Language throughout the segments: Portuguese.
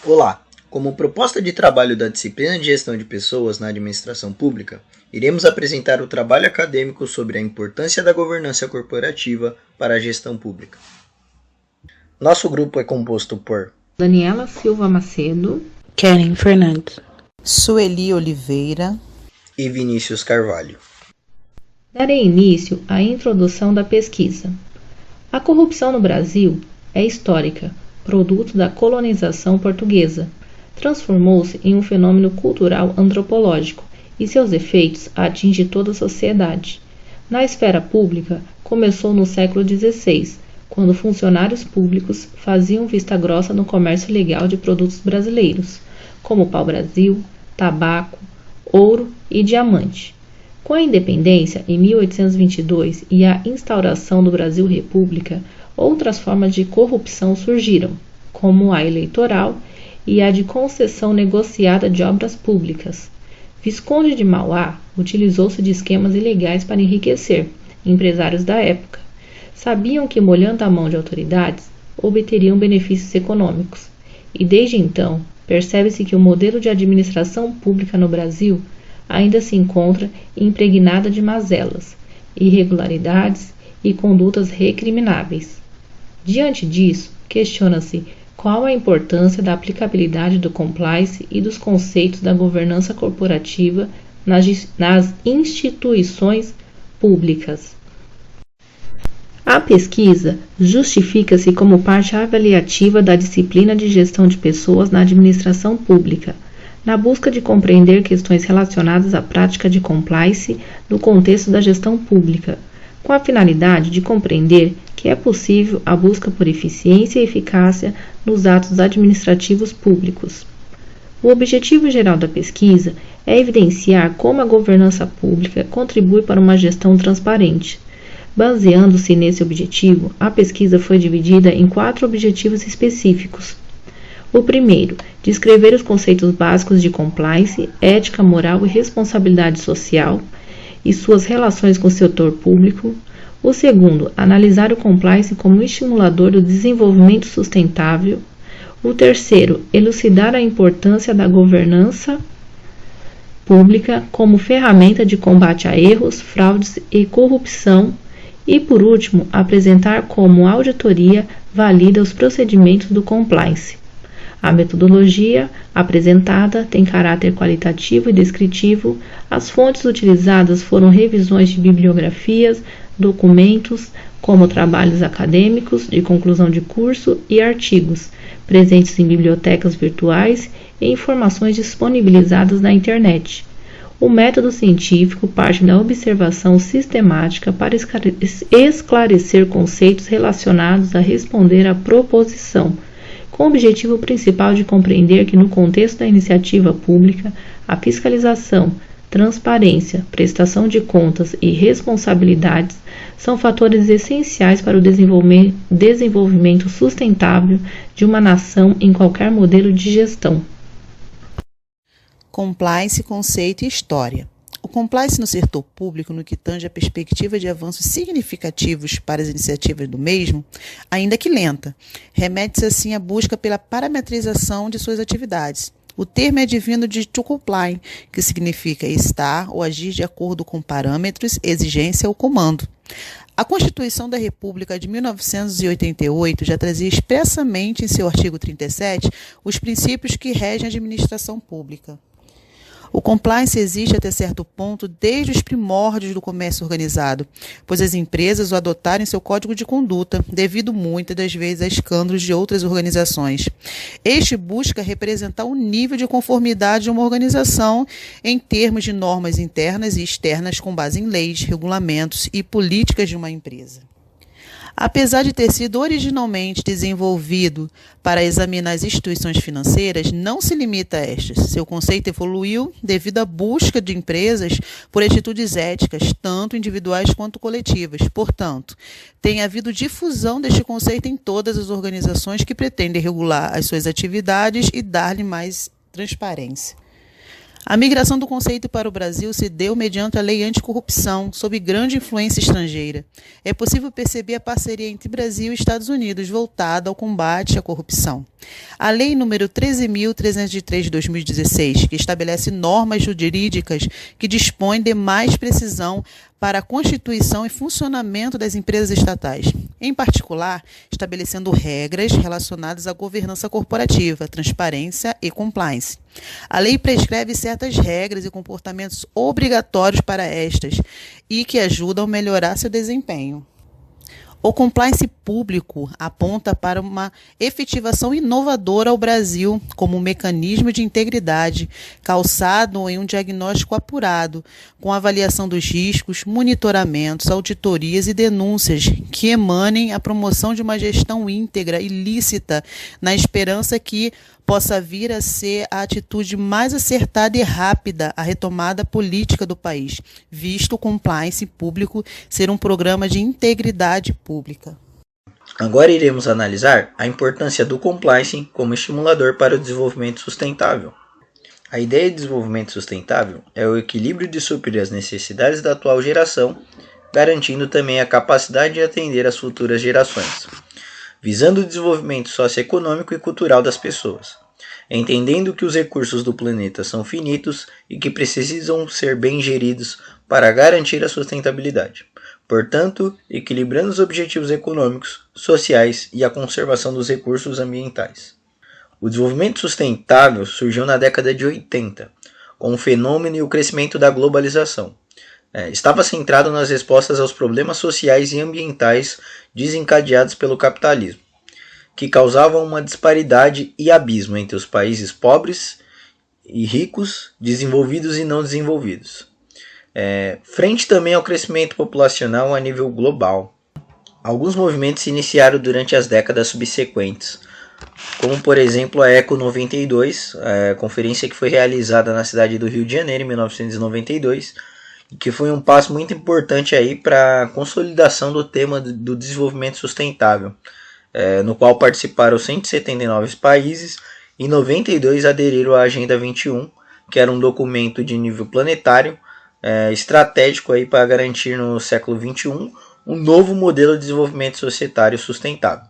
Olá! Como proposta de trabalho da disciplina de Gestão de Pessoas na Administração Pública, iremos apresentar o trabalho acadêmico sobre a importância da governança corporativa para a gestão pública. Nosso grupo é composto por Daniela Silva Macedo, Keren Fernandes, Sueli Oliveira e Vinícius Carvalho. Darei início à introdução da pesquisa. A corrupção no Brasil é histórica, produto da colonização portuguesa. Transformou-se em um fenômeno cultural antropológico e seus efeitos atingem toda a sociedade. Na esfera pública, começou no século XVI, quando funcionários públicos faziam vista grossa no comércio ilegal de produtos brasileiros, como pau-brasil, tabaco, ouro e diamante. Com a independência em 1822 e a instauração do Brasil República, outras formas de corrupção surgiram, como a eleitoral e a de concessão negociada de obras públicas. Visconde de Mauá utilizou-se de esquemas ilegais para enriquecer empresários da época. Sabiam que, molhando a mão de autoridades, obteriam benefícios econômicos. E desde então, percebe-se que o modelo de administração pública no Brasil ainda se encontra impregnada de mazelas, irregularidades e condutas recrimináveis. Diante disso, questiona-se qual a importância da aplicabilidade do compliance e dos conceitos da governança corporativa nas instituições públicas. A pesquisa justifica-se como parte avaliativa da disciplina de gestão de pessoas na administração pública, na busca de compreender questões relacionadas à prática de compliance no contexto da gestão pública, com a finalidade de compreender que é possível a busca por eficiência e eficácia nos atos administrativos públicos. O objetivo geral da pesquisa é evidenciar como a governança pública contribui para uma gestão transparente. Baseando-se nesse objetivo, a pesquisa foi dividida em 4 objetivos específicos. O primeiro, descrever os conceitos básicos de compliance, ética, moral e responsabilidade social e suas relações com o setor público. O segundo, analisar o compliance como estimulador do desenvolvimento sustentável. O terceiro, elucidar a importância da governança pública como ferramenta de combate a erros, fraudes e corrupção. E, por último, apresentar como a auditoria valida os procedimentos do compliance. A metodologia apresentada tem caráter qualitativo e descritivo. As fontes utilizadas foram revisões de bibliografias, documentos, como trabalhos acadêmicos, de conclusão de curso e artigos, presentes em bibliotecas virtuais e informações disponibilizadas na internet. O método científico parte da observação sistemática para esclarecer conceitos relacionados a responder à proposição, com o objetivo principal de compreender que, no contexto da iniciativa pública, a fiscalização, transparência, prestação de contas e responsabilidades são fatores essenciais para o desenvolvimento sustentável de uma nação em qualquer modelo de gestão. Compliance, conceito e história. O compliance no setor público, no que tange a perspectiva de avanços significativos para as iniciativas do mesmo, ainda que lenta, remete-se assim à busca pela parametrização de suas atividades. O termo é advindo de to comply, que significa estar ou agir de acordo com parâmetros, exigência ou comando. A Constituição da República de 1988 já trazia expressamente em seu artigo 37 os princípios que regem a administração pública. O compliance existe até certo ponto desde os primórdios do comércio organizado, pois as empresas o adotaram em seu código de conduta, devido muitas das vezes a escândalos de outras organizações. Este busca representar o nível de conformidade de uma organização em termos de normas internas e externas com base em leis, regulamentos e políticas de uma empresa. Apesar de ter sido originalmente desenvolvido para examinar as instituições financeiras, não se limita a estas. Seu conceito evoluiu devido à busca de empresas por atitudes éticas, tanto individuais quanto coletivas. Portanto, tem havido difusão deste conceito em todas as organizações que pretendem regular as suas atividades e dar-lhe mais transparência. A migração do conceito para o Brasil se deu mediante a Lei Anticorrupção, sob grande influência estrangeira. É possível perceber a parceria entre Brasil e Estados Unidos voltada ao combate à corrupção. A Lei nº 13.303 de 2016, que estabelece normas jurídicas que dispõem de mais precisão para a constituição e funcionamento das empresas estatais, em particular, estabelecendo regras relacionadas à governança corporativa, transparência e compliance. A lei prescreve certas regras e comportamentos obrigatórios para estas e que ajudam a melhorar seu desempenho. O compliance público aponta para uma efetivação inovadora ao Brasil como um mecanismo de integridade calçado em um diagnóstico apurado, com avaliação dos riscos, monitoramentos, auditorias e denúncias que emanem a promoção de uma gestão íntegra e lícita, na esperança que possa vir a ser a atitude mais acertada e rápida à retomada política do país, visto o compliance público ser um programa de integridade pública. Agora iremos analisar a importância do compliance como estimulador para o desenvolvimento sustentável. A ideia de desenvolvimento sustentável é o equilíbrio de suprir as necessidades da atual geração, garantindo também a capacidade de atender as futuras gerações, visando o desenvolvimento socioeconômico e cultural das pessoas, entendendo que os recursos do planeta são finitos e que precisam ser bem geridos para garantir a sustentabilidade. Portanto, equilibrando os objetivos econômicos, sociais e a conservação dos recursos ambientais. O desenvolvimento sustentável surgiu na década de 80, com o fenômeno e o crescimento da globalização. Estava centrado nas respostas aos problemas sociais e ambientais desencadeados pelo capitalismo, que causavam uma disparidade e abismo entre os países pobres e ricos, desenvolvidos e não desenvolvidos. Frente também ao crescimento populacional a nível global. Alguns movimentos se iniciaram durante as décadas subsequentes, como por exemplo a Eco 92, conferência que foi realizada na cidade do Rio de Janeiro em 1992, que foi um passo muito importante aí para a consolidação do tema do desenvolvimento sustentável, no qual participaram 179 países e 92 aderiram à Agenda 21, que era um documento de nível planetário, estratégico aí para garantir no século 21 um novo modelo de desenvolvimento societário sustentável,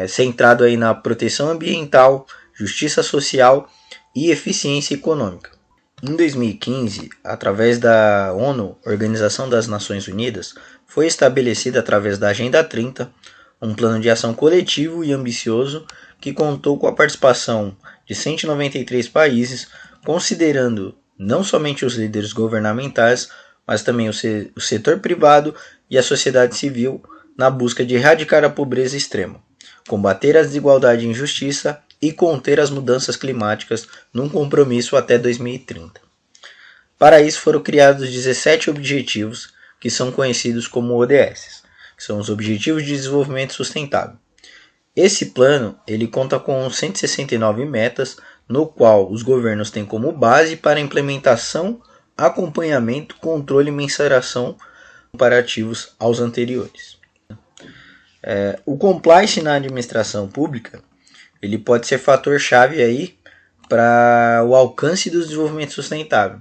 centrado aí na proteção ambiental, justiça social e eficiência econômica. Em 2015, através da ONU, Organização das Nações Unidas, foi estabelecida através da Agenda 30, um plano de ação coletivo e ambicioso que contou com a participação de 193 países, considerando não somente os líderes governamentais, mas também o setor privado e a sociedade civil, na busca de erradicar a pobreza extrema, combater a desigualdade e injustiça e conter as mudanças climáticas num compromisso até 2030. Para isso foram criados 17 objetivos que são conhecidos como ODS, que são os Objetivos de Desenvolvimento Sustentável. Esse plano ele conta com 169 metas, no qual os governos têm como base para implementação, acompanhamento, controle e mensuração comparativos aos anteriores. O compliance na administração pública ele pode ser fator-chave aí para o alcance do desenvolvimento sustentável.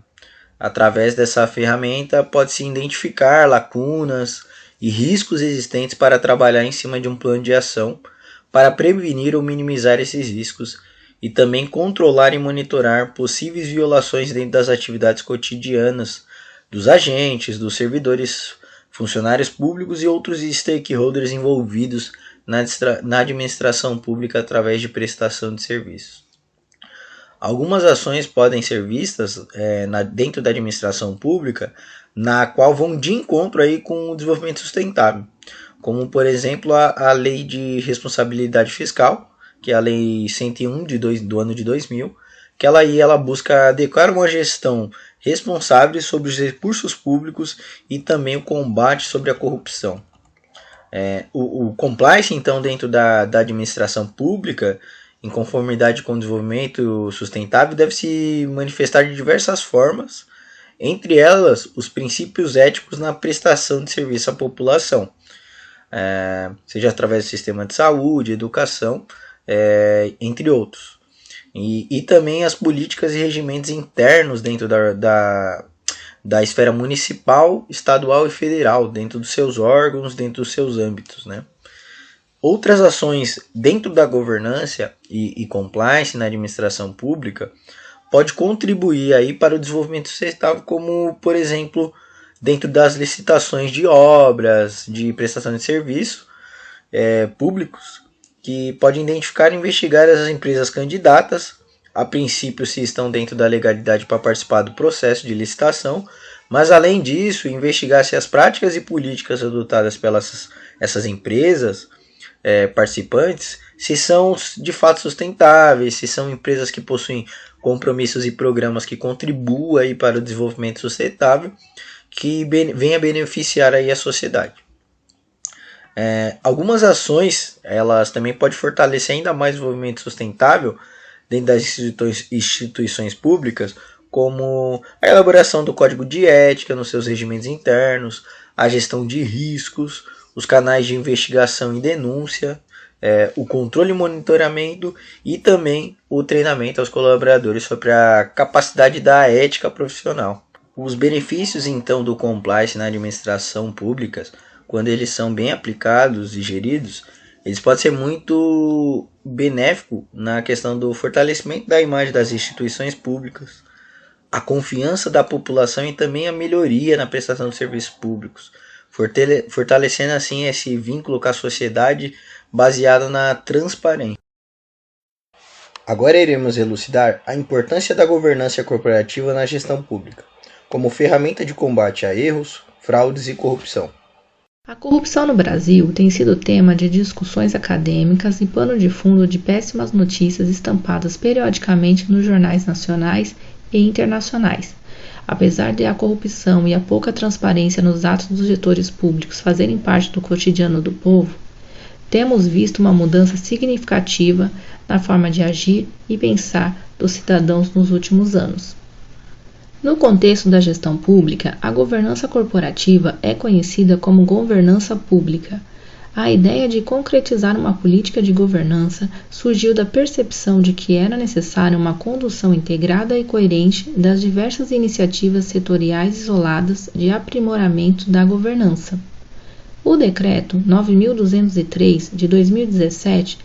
Através dessa ferramenta, pode-se identificar lacunas e riscos existentes para trabalhar em cima de um plano de ação para prevenir ou minimizar esses riscos e também controlar e monitorar possíveis violações dentro das atividades cotidianas dos agentes, dos servidores, funcionários públicos e outros stakeholders envolvidos na administração pública através de prestação de serviços. Algumas ações podem ser vistas dentro da administração pública, na qual vão de encontro aí com o desenvolvimento sustentável, como por exemplo a Lei de Responsabilidade Fiscal, que é a Lei 101 do ano de 2000, que ela busca adequar uma gestão responsável sobre os recursos públicos e também o combate sobre a corrupção. O compliance, então, dentro da administração pública, em conformidade com o desenvolvimento sustentável, deve se manifestar de diversas formas, entre elas os princípios éticos na prestação de serviço à população, seja através do sistema de saúde, educação, entre outros. E também as políticas e regimentos internos dentro da esfera municipal, estadual e federal, dentro dos seus órgãos, dentro dos seus âmbitos, né? Outras ações dentro da governança e compliance na administração pública pode contribuir aí para o desenvolvimento sustentável, como, por exemplo, dentro das licitações de obras, de prestação de serviço públicos, que pode identificar e investigar as empresas candidatas, a princípio se estão dentro da legalidade para participar do processo de licitação, mas além disso, investigar se as práticas e políticas adotadas pelas essas empresas participantes, se são de fato sustentáveis, se são empresas que possuem compromissos e programas que contribuam aí para o desenvolvimento sustentável, que venha beneficiar aí a sociedade. Algumas ações, elas também podem fortalecer ainda mais o desenvolvimento sustentável dentro das instituições públicas, como a elaboração do código de ética nos seus regimentos internos, a gestão de riscos, os canais de investigação e denúncia, o controle e monitoramento e também o treinamento aos colaboradores sobre a capacidade da ética profissional. Os benefícios então do compliance na administração pública, quando eles são bem aplicados e geridos, eles podem ser muito benéficos na questão do fortalecimento da imagem das instituições públicas, a confiança da população e também a melhoria na prestação de serviços públicos, fortalecendo assim esse vínculo com a sociedade baseado na transparência. Agora iremos elucidar a importância da governança corporativa na gestão pública, como ferramenta de combate a erros, fraudes e corrupção. A corrupção no Brasil tem sido tema de discussões acadêmicas e pano de fundo de péssimas notícias estampadas periodicamente nos jornais nacionais e internacionais. Apesar de a corrupção e a pouca transparência nos atos dos gestores públicos fazerem parte do cotidiano do povo, temos visto uma mudança significativa na forma de agir e pensar dos cidadãos nos últimos anos. No contexto da gestão pública, a governança corporativa é conhecida como governança pública. A ideia de concretizar uma política de governança surgiu da percepção de que era necessária uma condução integrada e coerente das diversas iniciativas setoriais isoladas de aprimoramento da governança. O Decreto 9.203, de 2017,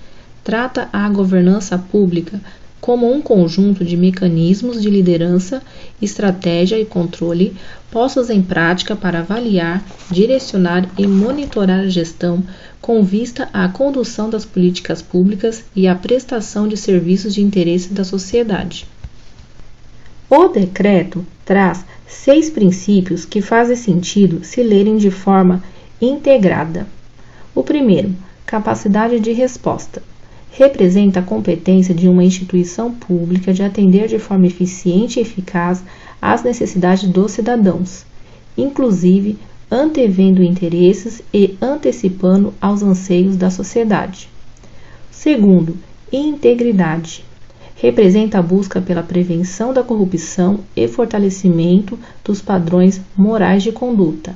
trata a governança pública como um conjunto de mecanismos de liderança, estratégia e controle postos em prática para avaliar, direcionar e monitorar a gestão com vista à condução das políticas públicas e à prestação de serviços de interesse da sociedade. O decreto traz 6 princípios que fazem sentido se lerem de forma integrada. O primeiro, capacidade de resposta. Representa a competência de uma instituição pública de atender de forma eficiente e eficaz às necessidades dos cidadãos, inclusive antevendo interesses e antecipando aos anseios da sociedade. Segundo, integridade. Representa a busca pela prevenção da corrupção e fortalecimento dos padrões morais de conduta.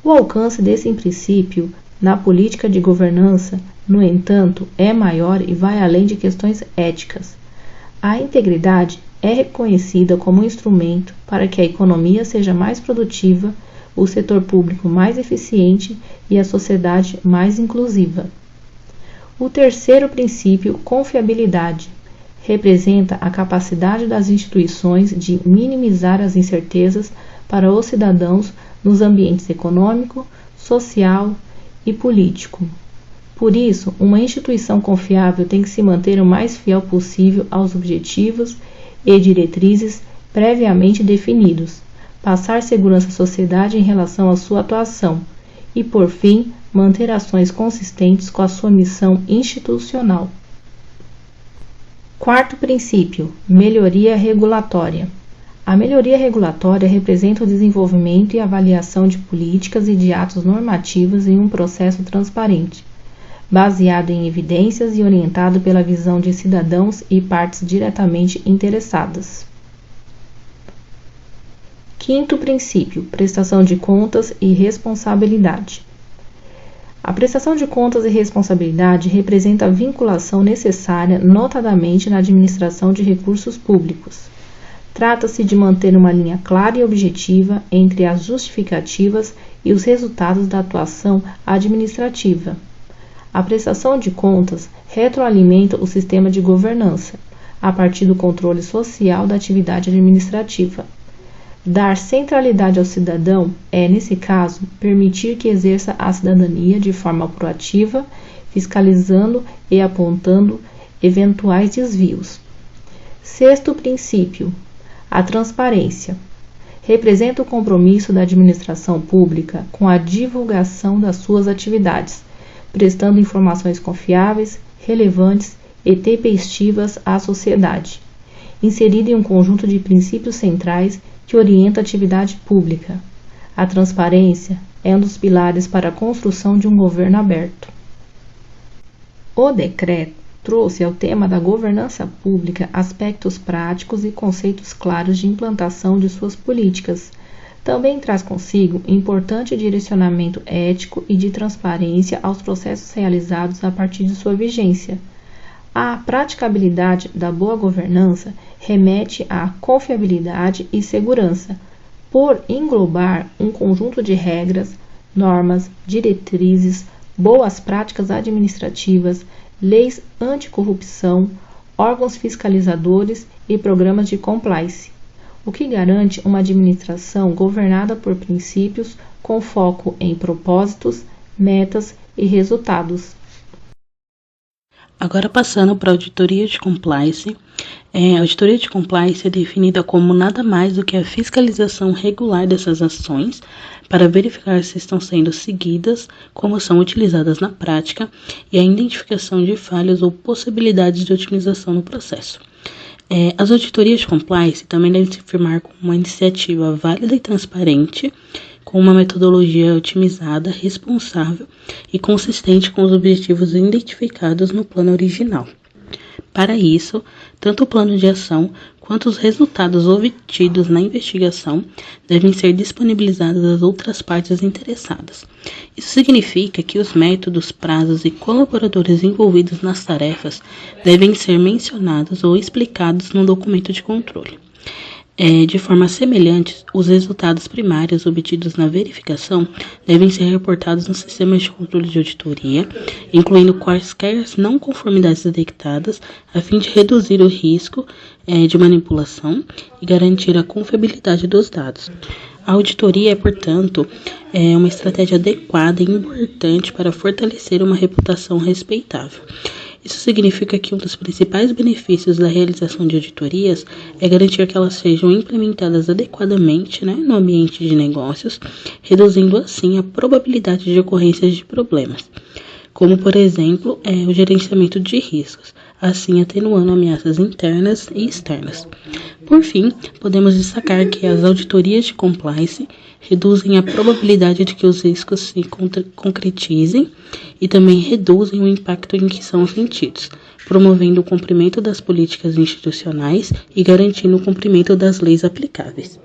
O alcance desse princípio na política de governança, no entanto, é maior e vai além de questões éticas. A integridade é reconhecida como um instrumento para que a economia seja mais produtiva, o setor público mais eficiente e a sociedade mais inclusiva. O terceiro princípio, confiabilidade, representa a capacidade das instituições de minimizar as incertezas para os cidadãos nos ambientes econômico, social e político. Por isso, uma instituição confiável tem que se manter o mais fiel possível aos objetivos e diretrizes previamente definidos, passar segurança à sociedade em relação à sua atuação e, por fim, manter ações consistentes com a sua missão institucional. Quarto princípio, melhoria regulatória. A melhoria regulatória representa o desenvolvimento e avaliação de políticas e de atos normativos em um processo transparente, baseado em evidências e orientado pela visão de cidadãos e partes diretamente interessadas. Quinto princípio, prestação de contas e responsabilidade. A prestação de contas e responsabilidade representa a vinculação necessária, notadamente na administração de recursos públicos. Trata-se de manter uma linha clara e objetiva entre as justificativas e os resultados da atuação administrativa. A prestação de contas retroalimenta o sistema de governança, a partir do controle social da atividade administrativa. Dar centralidade ao cidadão é, nesse caso, permitir que exerça a cidadania de forma proativa, fiscalizando e apontando eventuais desvios. Sexto princípio: a transparência. Representa o compromisso da administração pública com a divulgação das suas atividades, prestando informações confiáveis, relevantes e tempestivas à sociedade, inserida em um conjunto de princípios centrais que orienta a atividade pública. A transparência é um dos pilares para a construção de um governo aberto. O decreto trouxe ao tema da governança pública aspectos práticos e conceitos claros de implantação de suas políticas. Também traz consigo importante direcionamento ético e de transparência aos processos realizados a partir de sua vigência. A praticabilidade da boa governança remete à confiabilidade e segurança, por englobar um conjunto de regras, normas, diretrizes, boas práticas administrativas, leis anticorrupção, órgãos fiscalizadores e programas de compliance, o que garante uma administração governada por princípios com foco em propósitos, metas e resultados. Agora passando para a auditoria de compliance. A auditoria de compliance é definida como nada mais do que a fiscalização regular dessas ações para verificar se estão sendo seguidas, como são utilizadas na prática e a identificação de falhas ou possibilidades de otimização no processo. As auditorias de compliance também devem se firmar como uma iniciativa válida e transparente, com uma metodologia otimizada, responsável e consistente com os objetivos identificados no plano original. Para isso, tanto o plano de ação quanto os resultados obtidos na investigação devem ser disponibilizados às outras partes interessadas. Isso significa que os métodos, prazos e colaboradores envolvidos nas tarefas devem ser mencionados ou explicados no documento de controle. De forma semelhante, os resultados primários obtidos na verificação devem ser reportados nos sistemas de controle de auditoria, incluindo quaisquer não conformidades detectadas, a fim de reduzir o risco de manipulação e garantir a confiabilidade dos dados. A auditoria é, portanto, uma estratégia adequada e importante para fortalecer uma reputação respeitável. Isso significa que um dos principais benefícios da realização de auditorias é garantir que elas sejam implementadas adequadamente, no ambiente de negócios, reduzindo assim a probabilidade de ocorrências de problemas, como, por exemplo, o gerenciamento de riscos, assim atenuando ameaças internas e externas. Por fim, podemos destacar que as auditorias de compliance reduzem a probabilidade de que os riscos se concretizem e também reduzem o impacto em que são sentidos, promovendo o cumprimento das políticas institucionais e garantindo o cumprimento das leis aplicáveis.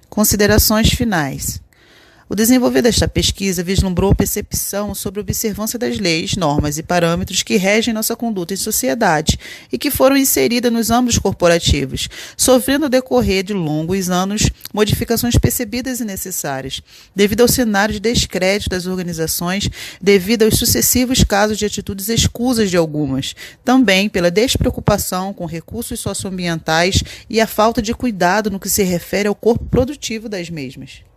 Considerações finais. O desenvolver desta pesquisa vislumbrou a percepção sobre a observância das leis, normas e parâmetros que regem nossa conduta em sociedade e que foram inseridas nos âmbitos corporativos, sofrendo no decorrer de longos anos modificações percebidas e necessárias, devido ao cenário de descrédito das organizações, devido aos sucessivos casos de atitudes escusas de algumas, também pela despreocupação com recursos socioambientais e a falta de cuidado no que se refere ao corpo produtivo das mesmas.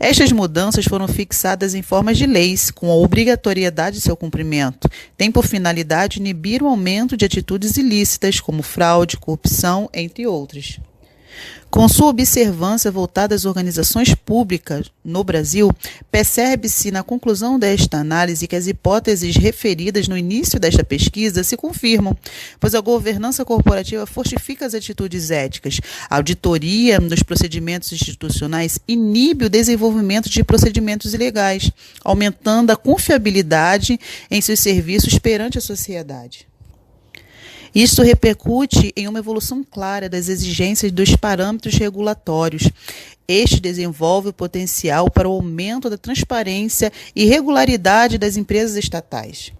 Estas mudanças foram fixadas em formas de leis, com a obrigatoriedade de seu cumprimento. Tem por finalidade inibir o aumento de atitudes ilícitas, como fraude, corrupção, entre outras. Com sua observância voltada às organizações públicas no Brasil, percebe-se na conclusão desta análise que as hipóteses referidas no início desta pesquisa se confirmam, pois a governança corporativa fortifica as atitudes éticas. A auditoria dos procedimentos institucionais inibe o desenvolvimento de procedimentos ilegais, aumentando a confiabilidade em seus serviços perante a sociedade. Isto repercute em uma evolução clara das exigências dos parâmetros regulatórios. Este desenvolve o potencial para o aumento da transparência e regularidade das empresas estatais.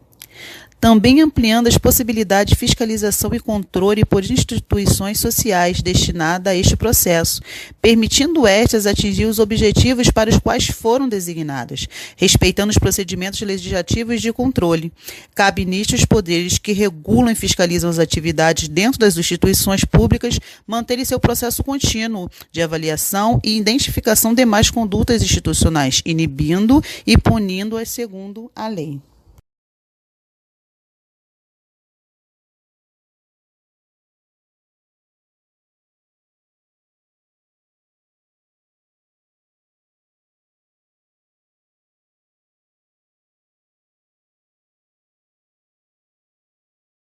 também ampliando as possibilidades de fiscalização e controle por instituições sociais destinadas a este processo, permitindo estas atingir os objetivos para os quais foram designadas, respeitando os procedimentos legislativos de controle. Cabe nisto os poderes que regulam e fiscalizam as atividades dentro das instituições públicas manterem seu processo contínuo de avaliação e identificação de demais condutas institucionais, inibindo e punindo-as segundo a lei.